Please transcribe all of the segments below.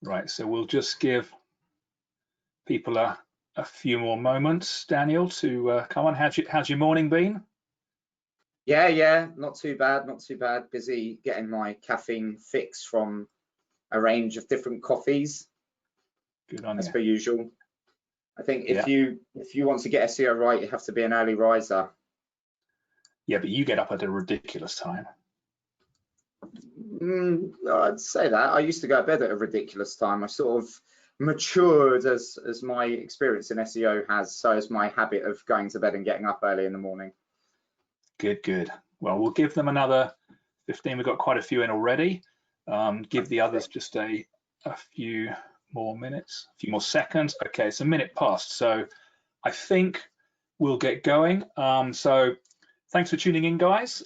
Right, so we'll just give people a few more moments, Daniel, to come on. How's your morning been? Yeah, not too bad, not too bad. Busy getting my caffeine fix from a range of different coffees, Good on as you. per usual. I think if Yeah. you want to get SEO right, you have to be an early riser. Yeah, but you get up at a ridiculous time. I'd say that. I used to go to bed at a ridiculous time. I sort of matured as my experience in SEO has, so has my habit of going to bed and getting up early in the morning. Good. Well, we'll give them another 15. We've got quite a few in already. Give the others just a few more minutes, a few more seconds. Okay, it's a minute past, so I think we'll get going. So thanks for tuning in, guys.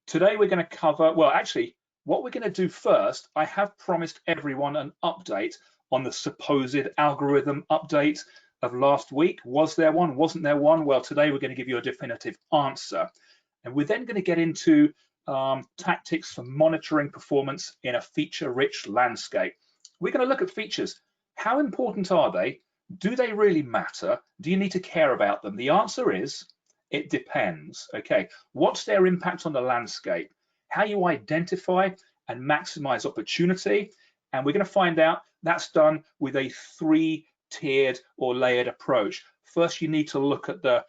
Today we're going to cover, well, actually, what we're going to do first, I have promised everyone an update on the supposed algorithm update of last week. Was there one? Wasn't there one? Well, today we're going to give you a definitive answer. And we're then going to get into tactics for monitoring performance in a feature-rich landscape. We're going to look at features. How important are they? Do they really matter? Do you need to care about them? The answer is, it depends. Okay, what's their impact on the landscape? How you identify and maximize opportunity? And we're going to find out that's done with a three-tiered or layered approach. First, you need to look at the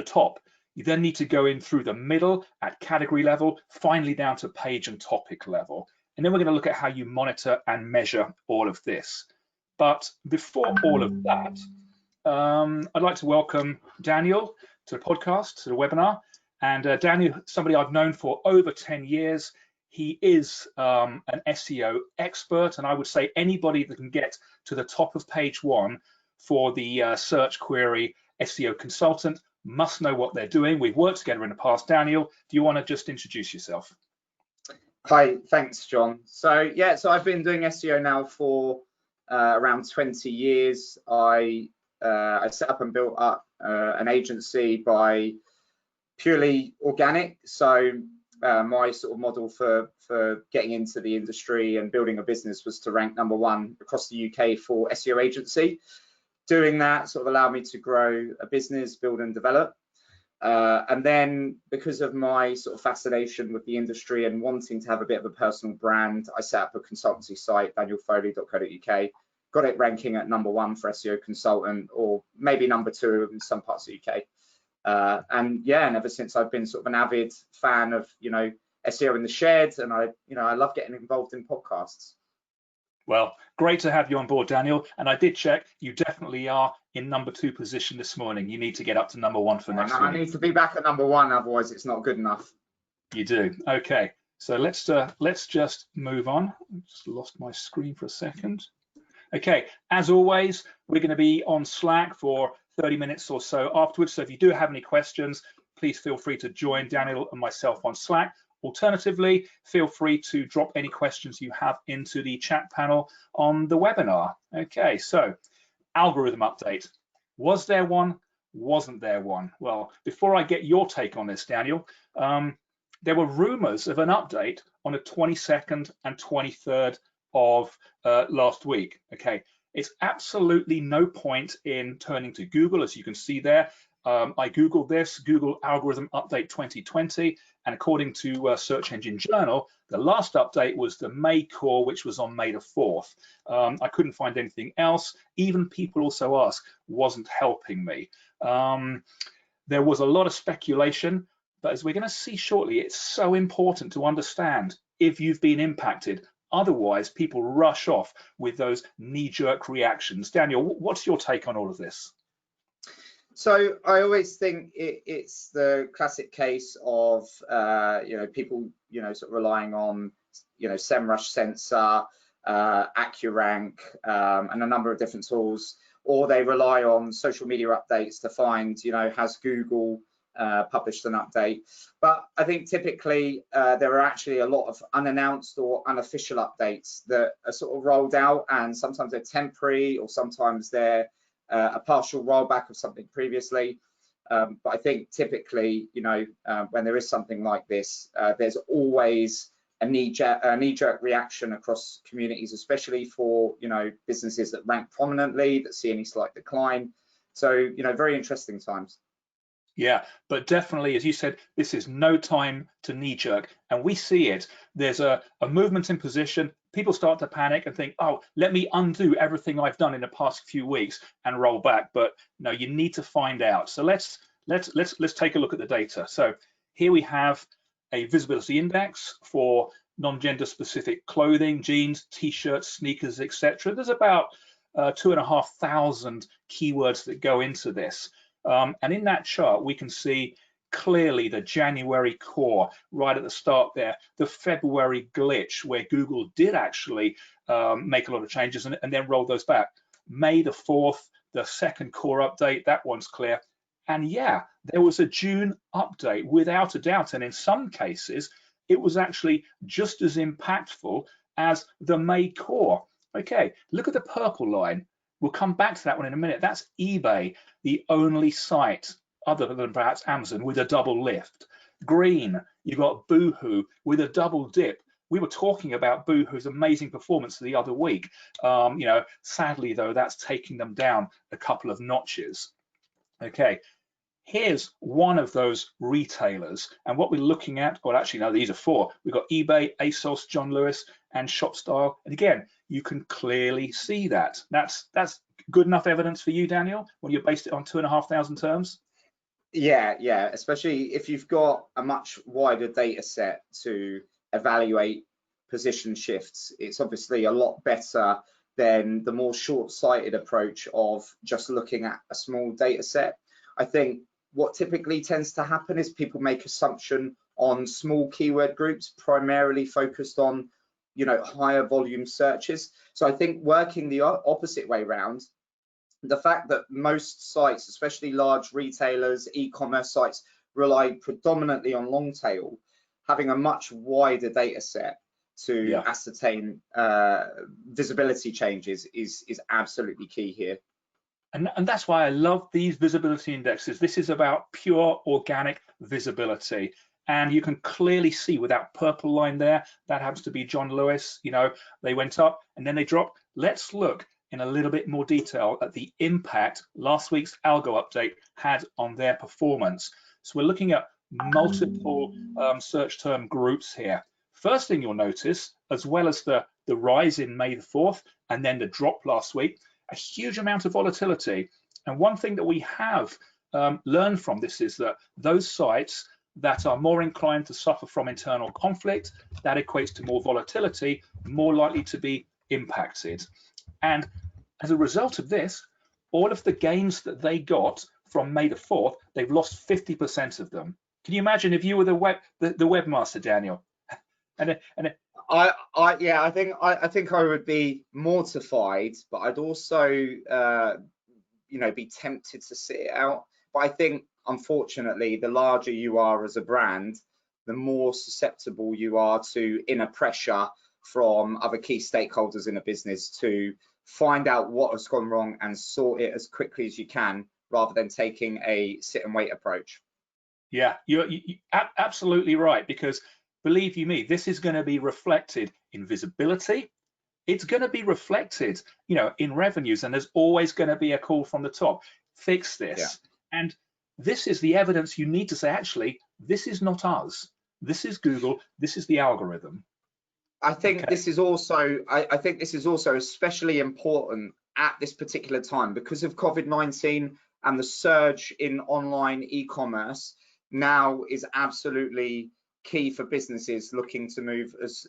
top. You then need to go in through the middle at category level, finally down to page and topic level. And then we're going to look at how you monitor and measure all of this. But before all of that, I'd like to welcome Daniel to the podcast, to the webinar. And Daniel, somebody I've known for over 10 years. He is an SEO expert, and I would say anybody that can get to the top of page one for the search query SEO consultant must know what they're doing. We've worked together in the past. Daniel, do you want to just introduce yourself? Hi, thanks, John. So I've been doing SEO now for around 20 years. I set up and built up an agency by purely organic. So my sort of model for getting into the industry and building a business was to rank #1 across the UK for SEO agency. Doing that sort of allowed me to grow a business, build and develop. And then because of my sort of fascination with the industry and wanting to have a bit of a personal brand, I set up a consultancy site, danielfoley.co.uk. Got it ranking at #1 for SEO consultant, or maybe #2 in some parts of the UK. And ever since I've been sort of an avid fan of SEO in the shed, and I love getting involved in podcasts. Well, great to have you on board, Daniel. And I did check, you definitely are in #2 position this morning. You need to get up to #1 for next week. I need to be back at #1, otherwise it's not good enough. You do. Okay, so let's just move on. I just lost my screen for a second. Okay, as always, we're going to be on Slack for 30 minutes or so afterwards. So if you do have any questions, please feel free to join Daniel and myself on Slack. Alternatively, feel free to drop any questions you have into the chat panel on the webinar. Okay, so algorithm update. Was there one? Wasn't there one? Well, before I get your take on this, Daniel, there were rumors of an update on the 22nd and 23rd of last week. Okay, it's absolutely no point in turning to Google, as you can see there. I Googled this, Google Algorithm Update 2020, and according to Search Engine Journal, the last update was the May core, which was on May the 4th. I couldn't find anything else. Even people also asked, wasn't helping me. There was a lot of speculation, but as we're going to see shortly, it's so important to understand if you've been impacted. Otherwise, people rush off with those knee-jerk reactions. Daniel, what's your take on all of this? So I always think it's the classic case of people sort of relying on SEMrush Sensor, AccuRank, and a number of different tools, or they rely on social media updates to find has Google published an update. But I think typically there are actually a lot of unannounced or unofficial updates that are sort of rolled out, and sometimes they're temporary, or sometimes they're a partial rollback of something previously. But I think typically, when there is something like this, there's always knee-jerk reaction across communities, especially for, you know, businesses that rank prominently, that see any slight decline. So, you know, very interesting times. Yeah, but definitely, as you said, this is no time to knee jerk, and we see it. There's a movement in position. People start to panic and think, oh, let me undo everything I've done in the past few weeks and roll back. But no, you need to find out. So let's take a look at the data. So here we have a visibility index for non-gender specific clothing, jeans, t-shirts, sneakers, etc. There's about 2,500 keywords that go into this. And in that chart, we can see clearly the January core right at the start there, the February glitch where Google did actually make a lot of changes and then roll those back. May the 4th, the second core update, that one's clear. And yeah, there was a June update without a doubt. And in some cases, it was actually just as impactful as the May core. Okay, look at the purple line. We'll come back to that one in a minute. That's eBay, the only site other than perhaps Amazon with a double lift. Green, you've got Boohoo with a double dip. We were talking about Boohoo's amazing performance the other week. You know, sadly though, that's taking them down a couple of notches. Okay, here's one of those retailers, and what we're looking at, well, actually, no, these are four. We've got eBay, ASOS, John Lewis, and ShopStyle. And again, you can clearly see that. That's good enough evidence for you, Daniel, when you based it on 2,500 terms? Yeah, especially if you've got a much wider data set to evaluate position shifts. It's obviously a lot better than the more short-sighted approach of just looking at a small data set. I think what typically tends to happen is people make assumption on small keyword groups, primarily focused on, you know, higher volume searches. So I think working the opposite way around, the fact that most sites, especially large retailers, e-commerce sites, rely predominantly on long tail, having a much wider data set to ascertain visibility changes is absolutely key here. And that's why I love these visibility indexes. This is about pure organic visibility. And you can clearly see with that purple line there, that happens to be John Lewis. You know, they went up and then they dropped. Let's look in a little bit more detail at the impact last week's algo update had on their performance. So we're looking at multiple search term groups here. First thing you'll notice, as well as the rise in May the 4th and then the drop last week, a huge amount of volatility. And one thing that we have learned from this is that those sites that are more inclined to suffer from internal conflict, that equates to more volatility, more likely to be impacted. And as a result of this, all of the gains that they got from May the 4th, they've lost 50% of them. Can you imagine if you were the webmaster, Daniel? I think I would be mortified, but I'd also you know, be tempted to sit it out. But I think, unfortunately, the larger you are as a brand, the more susceptible you are to inner pressure from other key stakeholders in a business to find out what has gone wrong and sort it as quickly as you can, rather than taking a sit and wait approach. Yeah, you're absolutely right, because believe you me, this is going to be reflected in visibility. It's going to be reflected, you know, in revenues, and there's always going to be a call from the top. Fix this. Yeah. And this is the evidence you need to say, actually, this is not us. This is Google. This is the algorithm. I think this is also, I think this is also especially important at this particular time because of COVID-19 and the surge in online e-commerce. Now is absolutely key for businesses looking to move as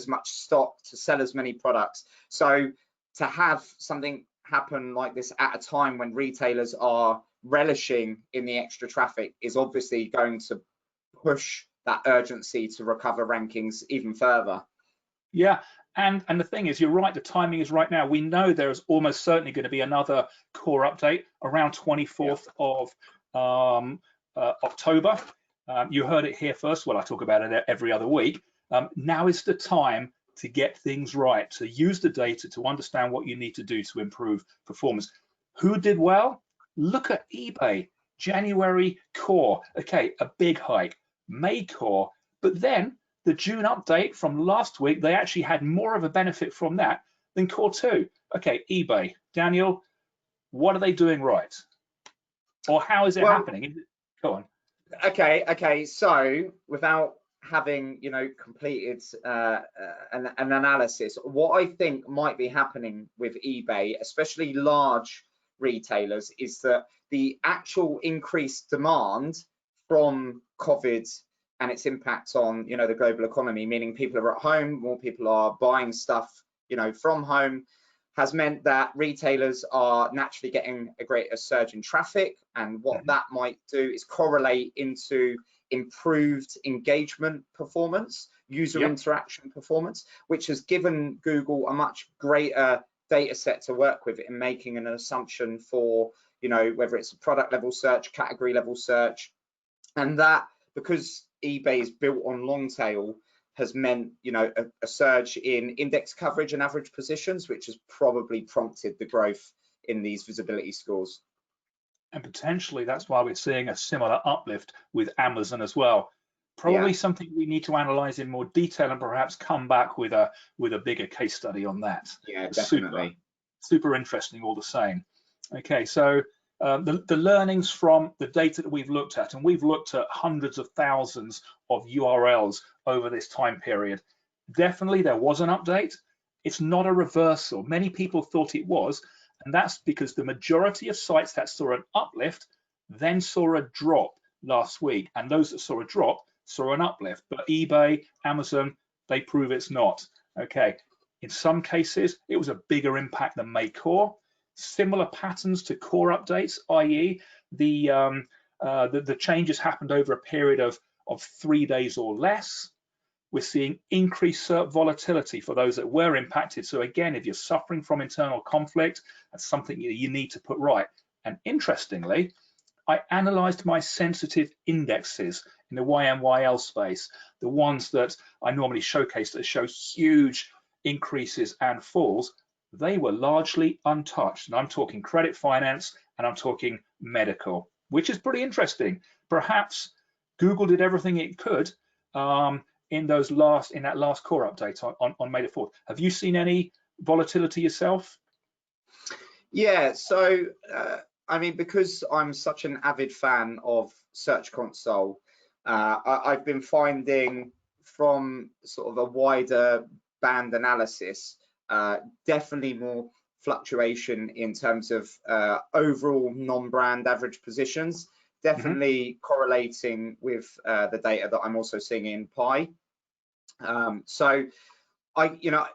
much stock to sell as many products. So to have something happen like this at a time when retailers are relishing in the extra traffic is obviously going to push that urgency to recover rankings even further. Yeah, and the thing is, you're right, the timing is right now. We know there is almost certainly going to be another core update around 24th of October. You heard it here first. Well, I talk about it every other week. Now is the time to get things right, to use the data to understand what you need to do to improve performance. Who did well? Look at eBay. January core, okay, a big hike. May core, but then the June update from last week, they actually had more of a benefit from that than Core 2. Okay, eBay. Daniel, what are they doing right? Or how is it happening? Go on. Okay. So without having, completed an analysis, what I think might be happening with eBay, especially large retailers, is that the actual increased demand from COVID and its impact on, the global economy, meaning people are at home, more people are buying stuff, from home, has meant that retailers are naturally getting a greater surge in traffic. And what that might do is correlate into improved engagement performance, user interaction performance, which has given Google a much greater data set to work with in making an assumption for, whether it's a product level search, category level search. And that, because eBay is built on long tail, has meant, a surge in index coverage and average positions, which has probably prompted the growth in these visibility scores. And potentially that's why we're seeing a similar uplift with Amazon as well. Probably something we need to analyze in more detail and perhaps come back with a bigger case study on that. Yeah, definitely. Super interesting all the same. Okay, so the learnings from the data that we've looked at, and we've looked at hundreds of thousands of URLs over this time period. Definitely there was an update. It's not a reversal. Many people thought it was, and that's because the majority of sites that saw an uplift then saw a drop last week, and those that saw a drop saw an uplift. But eBay, Amazon, they prove it's not. Okay, in some cases it was a bigger impact than Core. Similar patterns to Core updates, i.e. the changes happened over a period of 3 days or less. We're seeing increased SERP volatility for those that were impacted. So again, if you're suffering from internal conflict, that's something you need to put right. And interestingly, I analyzed my sensitive indexes in the YMYL space, the ones that I normally showcase that show huge increases and falls. They were largely untouched. And I'm talking credit finance and I'm talking medical, which is pretty interesting. Perhaps Google did everything it could in that last Core update on May the 4th. Have you seen any volatility yourself? Yeah, so because I'm such an avid fan of Search Console, I've been finding from sort of a wider band analysis, definitely more fluctuation in terms of overall non-brand average positions, definitely correlating with the data that I'm also seeing in Pi. So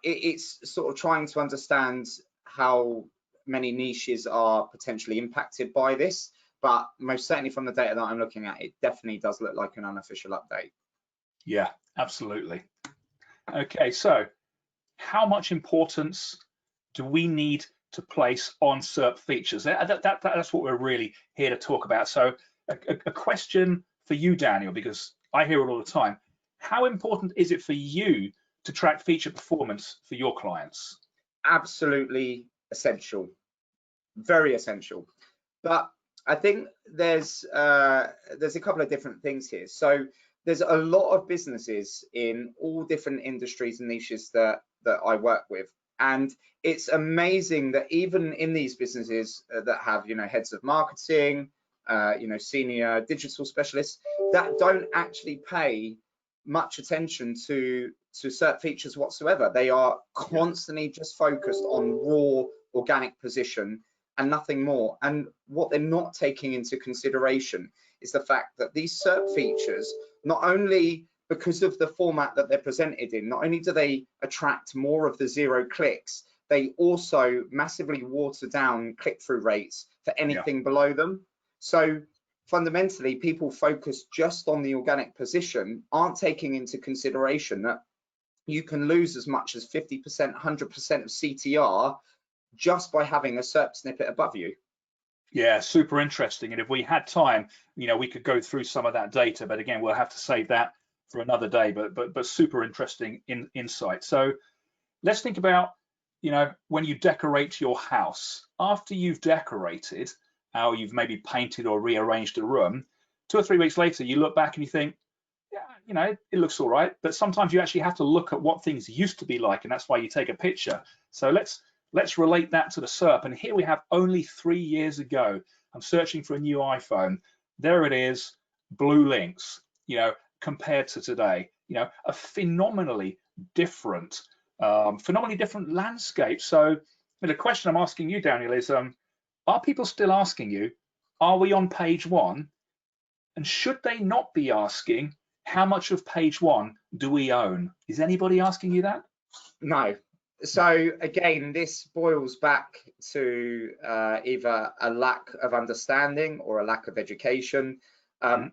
it's sort of trying to understand how many niches are potentially impacted by this, but most certainly from the data that I'm looking at, it definitely does look like an unofficial update. Yeah, absolutely. Okay, so how much importance do we need to place on SERP features? That's what we're really here to talk about. So a question for you, Daniel, because I hear it all the time. How important is it for you to track feature performance for your clients? Absolutely essential, very essential. But I think there's a couple of different things here. So there's a lot of businesses in all different industries and niches that I work with, and it's amazing that even in these businesses that have heads of marketing, senior digital specialists that don't actually pay much attention to SERP features whatsoever. They are constantly just focused on raw organic position and nothing more. And what they're not taking into consideration is the fact that these SERP features, not only because of the format that they're presented in, not only do they attract more of the 0 clicks, they also massively water down click-through rates for anything below them. So fundamentally, people focus just on the organic position, aren't taking into consideration that you can lose as much as 50%, 100% of CTR just by having a SERP snippet above you. Yeah, super interesting. And if we had time, we could go through some of that data, but again, we'll have to save that for another day, but super interesting insight. So let's think about, when you decorate your house. After you've decorated, or you've maybe painted or rearranged a room, 2 or 3 weeks later, you look back and you think, yeah, you know, it looks all right, but sometimes you actually have to look at what things used to be like, and that's why you take a picture. So let's relate that to the SERP. And here we have only 3 years ago. I'm searching for a new iPhone. There it is, blue links, you know, compared to today, you know, a phenomenally different landscape. So the question I'm asking you, Daniel, is are people still asking you, are we on page one? And should they not be asking, how much of page one do we own? Is anybody asking you that? No. So again, this boils back to either a lack of understanding or a lack of education.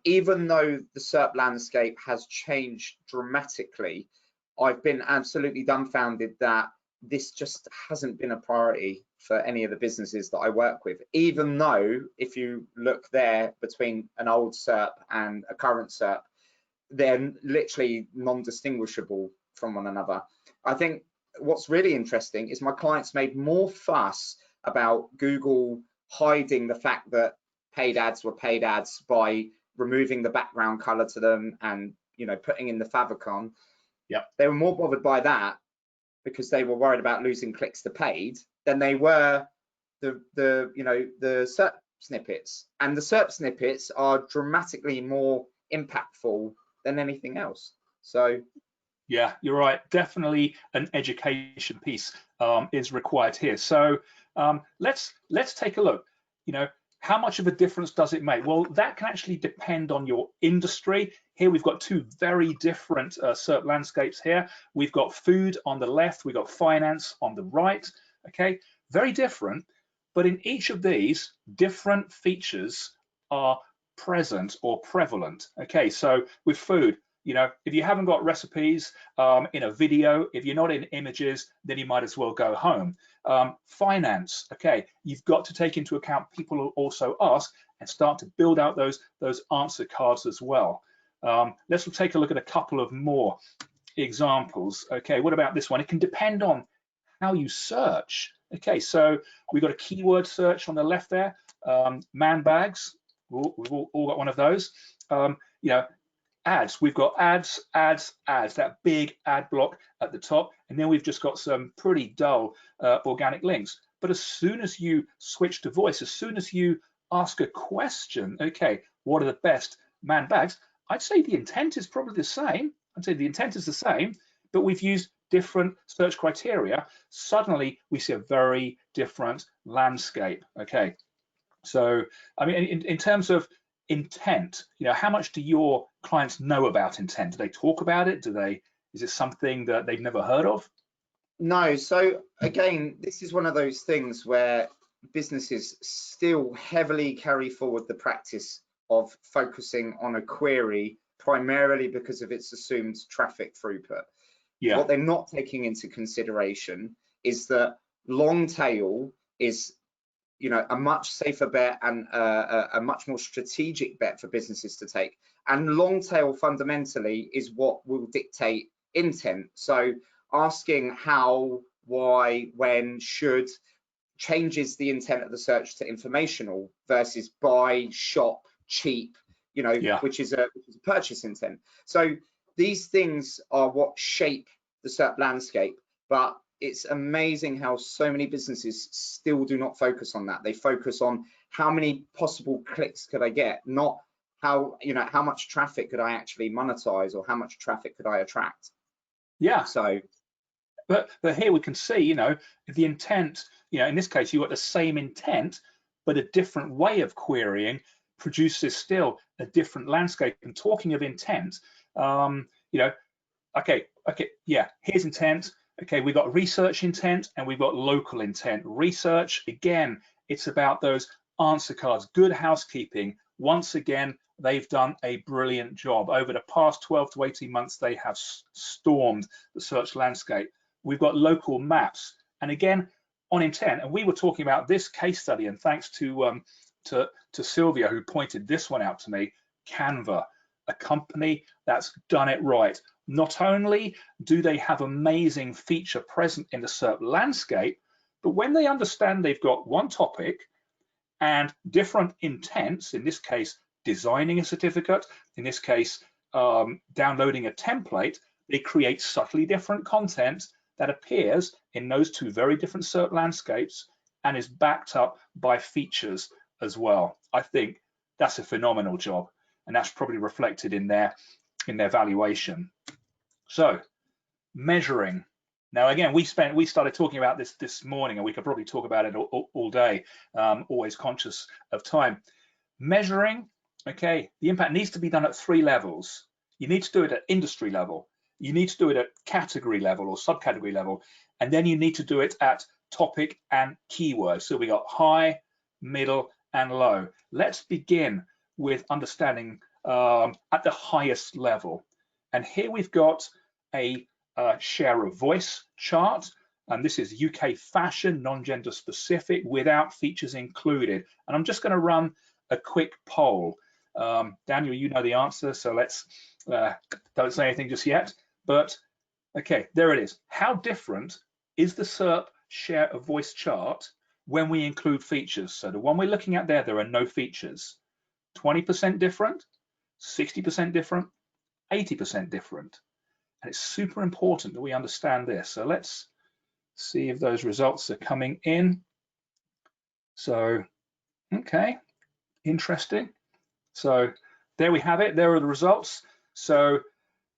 Even though the SERP landscape has changed dramatically, I've been absolutely dumbfounded that this just hasn't been a priority for any of the businesses that I work with, even though if you look there between an old SERP and a current SERP, they're literally non-distinguishable from one another. I think what's really interesting is my clients made more fuss about Google hiding the fact that paid ads were paid ads by removing the background color to them and, you know, putting in the favicon. Yeah, they were more bothered by that because they were worried about losing clicks to paid than they were the SERP snippets. And the SERP snippets are dramatically more impactful than anything else. So yeah, you're right. Definitely an education piece is required here. So let's take a look. You know, how much of a difference does it make? Well, that can actually depend on your industry. Here we've got two very different SERP landscapes here. We've got food on the left, we've got finance on the right. Okay, very different. But in each of these, different features are present or prevalent. Okay, so with food, you know, if you haven't got recipes in a video, if you're not in images, then you might as well go home. Finance, okay, you've got to take into account people who also ask and start to build out those answer cards as well. Let's take a look at a couple of more examples. Okay, what about this one? It can depend on how you search. Okay, so we've got a keyword search on the left there. Man bags, we've all got one of those. You know, ads, we've got ads, that big ad block at the top, and then we've just got some pretty dull organic links. But as soon as you switch to voice, as soon as you ask a question, okay, what are the best man bags? I'd say the intent is probably the same. I'd say the intent is the same, but we've used different search criteria. Suddenly we see a very different landscape. Okay, so I mean, in terms of intent, you know, how much do your clients know about intent? Do they talk about it? Is it something that they've never heard of? No. So again, this is one of those things where businesses still heavily carry forward the practice of focusing on a query primarily because of its assumed traffic throughput. Yeah. What they're not taking into consideration is that long tail is, you know, a much safer bet and a much more strategic bet for businesses to take. And long tail fundamentally is what will dictate intent. So asking how, why, when, should changes the intent of the search to informational versus buy, shop, cheap, you know, Yeah. which is a purchase intent. So these things are what shape the SERP landscape, but it's amazing how so many businesses still do not focus on that. They focus on how many possible clicks could I get, not how, you know, how much traffic could I actually monetize or how much traffic could I attract. Yeah. So, but here we can see, you know, the intent, you know, in this case, you got the same intent, but a different way of querying produces still a different landscape. And talking of intent, you know, okay, yeah, here's intent. Okay, we've got research intent and we've got local intent. Research, again, it's about those answer cards, good housekeeping. Once again, they've done a brilliant job. Over the past 12 to 18 months, they have stormed the search landscape. We've got local maps. And again, on intent, and we were talking about this case study, and thanks to Sylvia, who pointed this one out to me, Canva, a company that's done it right. Not only do they have amazing feature present in the SERP landscape, but when they understand they've got one topic and different intents, in this case, designing a certificate, in this case, downloading a template, they create subtly different content that appears in those two very different SERP landscapes and is backed up by features as well. I think that's a phenomenal job, and that's probably reflected in their valuation. So measuring. Now, again, we started talking about this morning, and we could probably talk about it all day, always conscious of time. Measuring, okay, the impact needs to be done at 3 levels. You need to do it at industry level, you need to do it at category level or subcategory level, and then you need to do it at topic and keyword. So we got high, middle, and low. Let's begin with understanding at the highest level. And here we've got a share of voice chart, and this is UK fashion, non-gender specific, without features included. And I'm just going to run a quick poll. Daniel, you know the answer, so let's don't say anything just yet. But okay, there it is. How different is the SERP share of voice chart when we include features? So the one we're looking at there are no features. 20% different, 60% different, 80% different. And it's super important that we understand this. So let's see if those results are coming in. So, okay, interesting. So there we have it. There are the results. So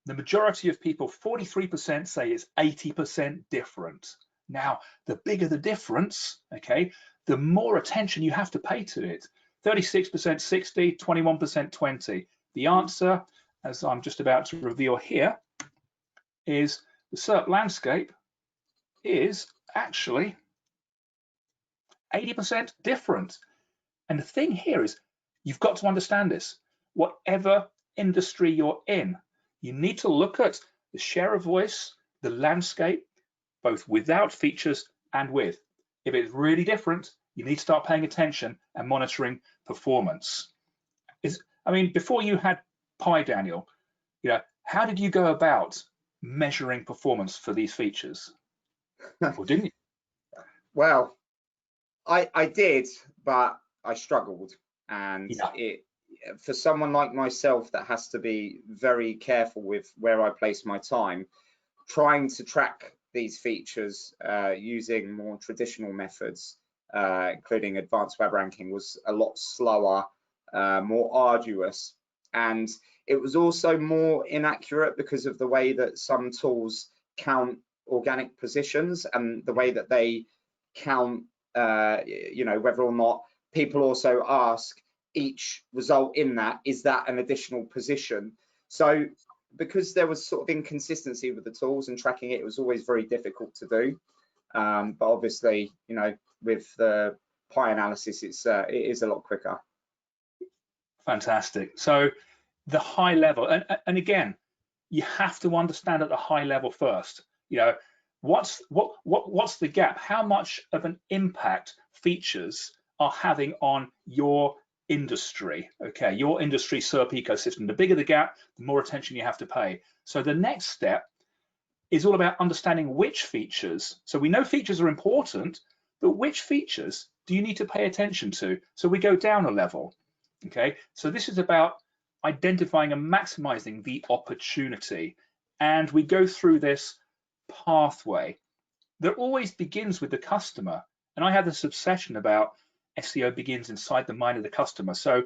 the majority of people, 43%, say it's 80% different. Now, the bigger the difference, okay, the more attention you have to pay to it. 36% 60, 21% 20. The answer, as I'm just about to reveal here, is the SERP landscape is actually 80% different. And the thing here is, you've got to understand this. Whatever industry you're in, you need to look at the share of voice, the landscape, both without features and with. If it's really different, you need to start paying attention and monitoring performance. I mean, before you had Pi, Daniel, you know, how did you go about measuring performance for these features? Or didn't you? Well, I did, but I struggled, and for someone like myself that has to be very careful with where I place my time, trying to track these features using more traditional methods, including advanced web ranking, was a lot slower, more arduous, and it was also more inaccurate because of the way that some tools count organic positions and the way that they count, you know, whether or not people also ask each result in that, is that an additional position? So because there was sort of inconsistency with the tools and tracking it, it was always very difficult to do. But obviously, you know, with the Pi analysis, it is a lot quicker. Fantastic. So the high level, and again, you have to understand at the high level first, you know, what's the gap? How much of an impact features are having on your industry? Okay, your industry SERP ecosystem. The bigger the gap, the more attention you have to pay. So the next step is all about understanding which features. So we know features are important, but which features do you need to pay attention to? So we go down a level. Okay, so this is about identifying and maximizing the opportunity. And we go through this pathway that always begins with the customer. And I have this obsession about SEO begins inside the mind of the customer. So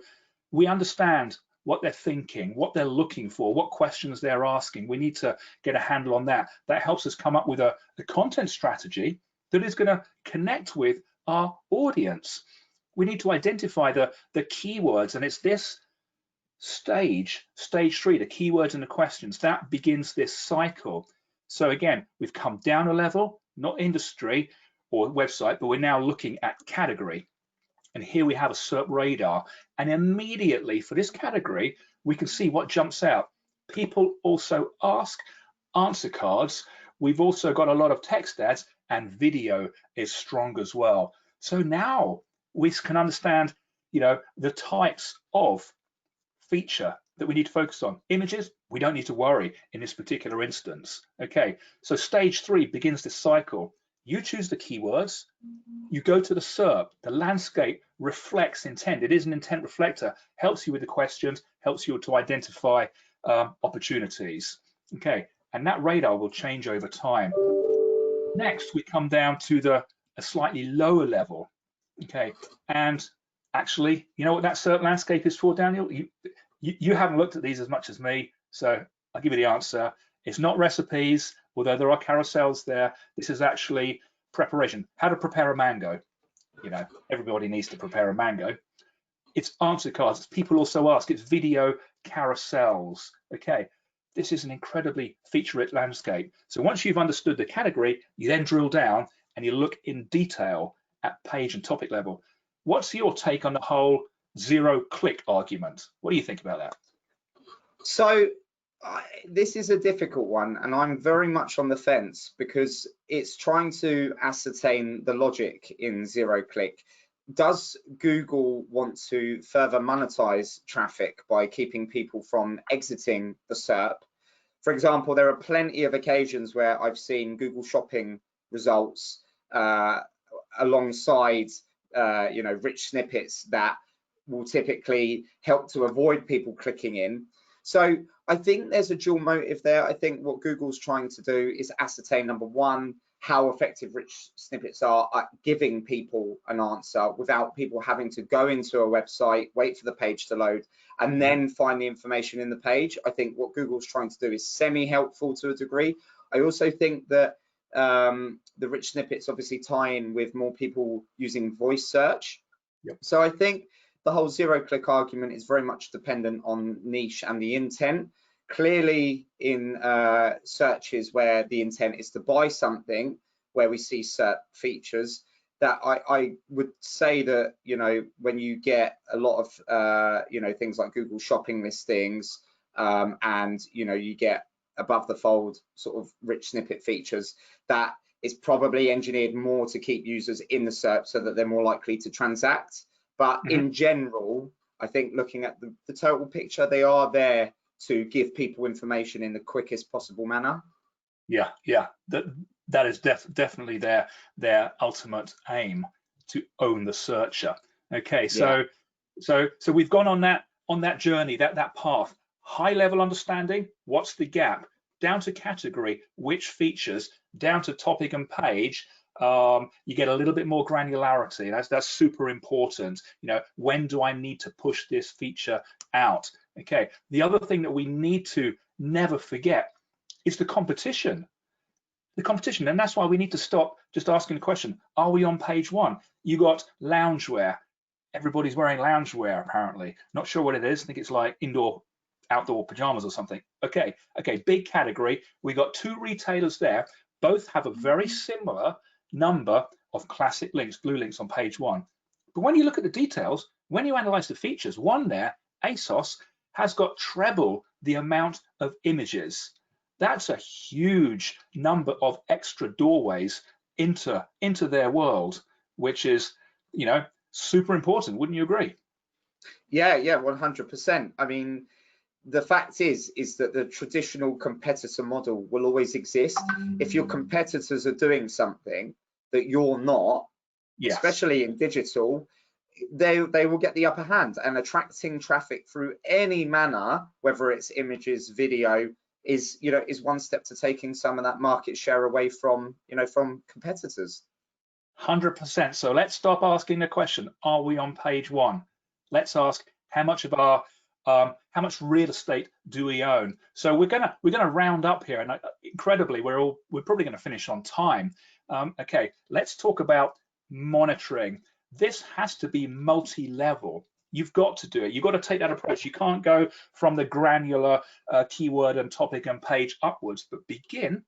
we understand what they're thinking, what they're looking for, what questions they're asking. We need to get a handle on that. That helps us come up with a content strategy that is going to connect with our audience. We need to identify the keywords, and it's this stage 3, the keywords and the questions, that begins this cycle. So again, we've come down a level, not industry or website, but we're now looking at category. And here we have a SERP radar, and immediately for this category, we can see what jumps out. People also ask, answer cards. We've also got a lot of text ads, and video is strong as well. So now we can understand, you know, the types of feature that we need to focus on. Images, we don't need to worry in this particular instance. Okay, so stage 3 begins this cycle. You choose the keywords, you go to the SERP, the landscape reflects intent. It is an intent reflector, helps you with the questions, helps you to identify opportunities. Okay, and that radar will change over time. Next, we come down to a slightly lower level. Okay, and actually, you know what that SERP landscape is for, Daniel? You haven't looked at these as much as me, so I'll give you the answer. It's not recipes, although there are carousels there. This is actually preparation, how to prepare a mango. You know, everybody needs to prepare a mango. It's answer cards. People also ask, it's video carousels. Okay, this is an incredibly feature-rich landscape. So once you've understood the category, you then drill down and you look in detail at page and topic level. What's your take on the whole zero-click argument? What do you think about that? So this is a difficult one, and I'm very much on the fence because it's trying to ascertain the logic in zero-click. Does Google want to further monetize traffic by keeping people from exiting the SERP? For example, there are plenty of occasions where I've seen Google Shopping results alongside rich snippets that will typically help to avoid people clicking in. So I think there's a dual motive there. I think what Google's trying to do is ascertain, number one, how effective rich snippets are at giving people an answer without people having to go into a website, wait for the page to load, and then find the information in the page. I think what Google's trying to do is semi-helpful to a degree. I also think that the rich snippets obviously tie in with more people using voice search. Yep. So I think the whole zero-click argument is very much dependent on niche and the intent. Clearly, in searches where the intent is to buy something, where we see SERP features, that I would say that, you know, when you get a lot of things like Google Shopping listings, and you get above the fold sort of rich snippet features, that is probably engineered more to keep users in the SERP so that they're more likely to transact. But in general, I think looking at the total picture, they are there to give people information in the quickest possible manner. Yeah, that is definitely their ultimate aim, to own the searcher. Okay, so we've gone on that journey, that path. High level understanding, what's the gap? Down to category, which features? Down to topic and page, you get a little bit more granularity. That's super important. You know, when do I need to push this feature out? Okay, the other thing that we need to never forget is the competition. And that's why we need to stop just asking the question, are we on page one? You got loungewear. Everybody's wearing loungewear apparently. Not sure what it is. I think it's like outdoor pajamas or something. Okay, big category. We got two retailers there. Both have a very similar number of classic links, blue links on page one. But when you look at the details, when you analyze the features, one there, ASOS, has got treble the amount of images. That's a huge number of extra doorways into their world, which is, you know, super important. Wouldn't you agree? Yeah, 100%. I mean, the fact is that the traditional competitor model will always exist. If your competitors are doing something that you're not, especially in digital, they will get the upper hand, and attracting traffic through any manner, whether it's images, video, is one step to taking some of that market share away from competitors. 100%. So let's stop asking the question, are we on page one? Let's ask, how much real estate do we own? So we're gonna round up here, and incredibly, we're probably gonna finish on time. Okay, let's talk about monitoring. This has to be multi-level. You've got to do it. You've got to take that approach. You can't go from the granular keyword and topic and page upwards, but begin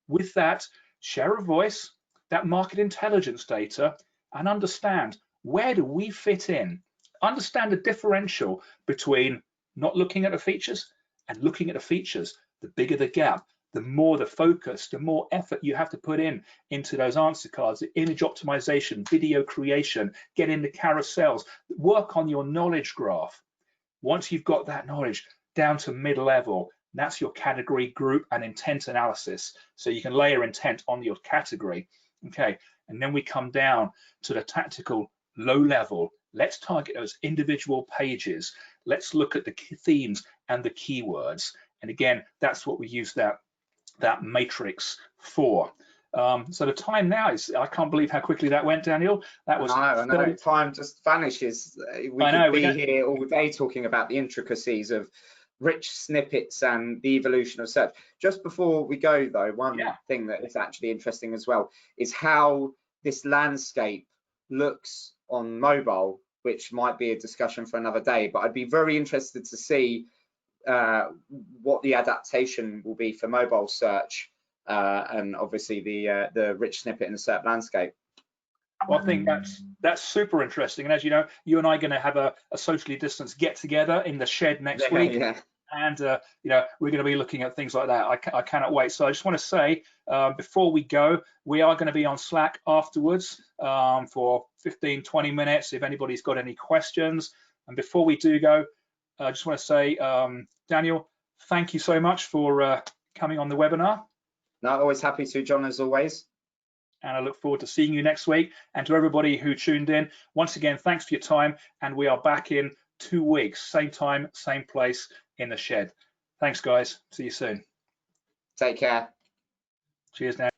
with that share of voice, that market intelligence data, and understand, where do we fit in? Understand the differential between not looking at the features and looking at the features. The bigger the gap, the more the focus, the more effort you have to put into those answer cards, the image optimization, video creation, get into carousels, work on your knowledge graph. Once you've got that knowledge down to mid-level, that's your category, group, and intent analysis. So you can layer intent on your category. Okay, and then we come down to the tactical low level. Let's target those individual pages. Let's look at the themes and the keywords. And again, that's what we use that matrix for. So the time now is, I can't believe how quickly that went, Daniel. That was I know. Time just vanishes. We could be here all day talking about the intricacies of rich snippets and the evolution of search. Just before we go though, one thing that is actually interesting as well is how this landscape looks on mobile, which might be a discussion for another day, but I'd be very interested to see what the adaptation will be for mobile search and obviously the rich snippet in the SERP landscape. Well, I think that's super interesting. And as you know, you and I are going to have a socially distanced get together in the shed next week. Yeah. And you know, we're going to be looking at things like that. I cannot wait. So I just want to say before we go, we are going to be on Slack afterwards for 15-20 minutes if anybody's got any questions. And before we do go, I just want to say, Daniel, thank you so much for coming on the webinar. No, always happy to, John, as always. And I look forward to seeing you next week. And to everybody who tuned in, once again, thanks for your time. And we are back in 2 weeks, same time, same place in the shed. Thanks, guys. See you soon. Take care. Cheers now.